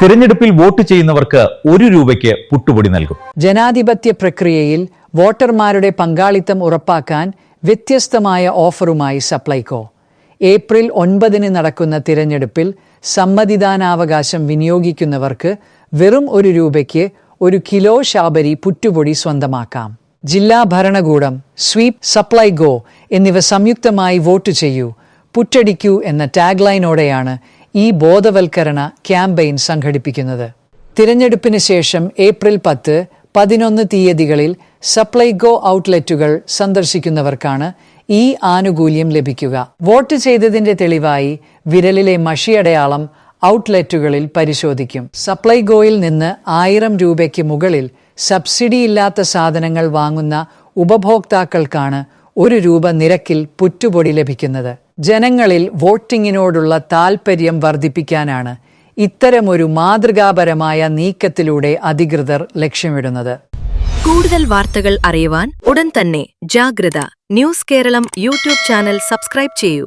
തിരഞ്ഞെടുപ്പിൽ വോട്ട് ചെയ്യുന്നവർക്ക് ₹1 പുട്ടുപൊടി നൽകും. ജനാധിപത്യ പ്രക്രിയയിൽ വോട്ടർമാരുടെ പങ്കാളിത്തം ഉറപ്പാക്കാൻ വ്യത്യസ്തമായ ഓഫറുമായി സപ്ലൈകോ. ഏപ്രിൽ 9 നടക്കുന്ന തിരഞ്ഞെടുപ്പിൽ സമ്മതിദാനാവകാശം വിനിയോഗിക്കുന്നവർക്ക് വെറും ₹1 1 കിലോ ശാബരി പുറ്റുപൊടി സ്വന്തമാക്കാം. ജില്ലാ ഭരണകൂടം, സ്വീപ്, സപ്ലൈകോ എന്നിവ സംയുക്തമായി വോട്ട് ചെയ്യൂ, പുറ്റടിക്കൂ എന്ന ടാഗ്ലൈനോടെയാണ് ഈ ബോധവൽക്കരണ ക്യാമ്പയിൻ സംഘടിപ്പിക്കുന്നത്. തിരഞ്ഞെടുപ്പിന് ശേഷം ഏപ്രിൽ 10, 11 തീയതികളിൽ സപ്ലൈകോ ഔട്ട്ലെറ്റുകൾ സന്ദർശിക്കുന്നവർക്കാണ് ഈ ആനുകൂല്യം ലഭിക്കുക. വോട്ട് ചെയ്തതിന്റെ തെളിവായി വിരലിലെ മഷിയടയാളം ഔട്ട്ലെറ്റുകളിൽ പരിശോധിക്കും. സപ്ലൈകോയിൽ നിന്ന് ₹1000 മുകളിൽ സബ്സിഡിയില്ലാത്ത സാധനങ്ങൾ വാങ്ങുന്ന ഉപഭോക്താക്കൾക്കാണ് ₹1 നിരക്കിൽ പുറ്റുപൊടി ലഭിക്കുന്നത്. ജനങ്ങളിൽ വോട്ടിങ്ങിനോടുള്ള താൽപര്യം വർദ്ധിപ്പിക്കാനാണ് ഇത്തരമൊരു മാതൃകാപരമായ നീക്കത്തിലൂടെ അധികൃതർ ലക്ഷ്യമിടുന്നത്. കൂടുതൽ വാർത്തകൾ അറിയുവാൻ ഉടൻ തന്നെ Jagratha news Keralam YouTube channel subscribe ചെയ്യൂ.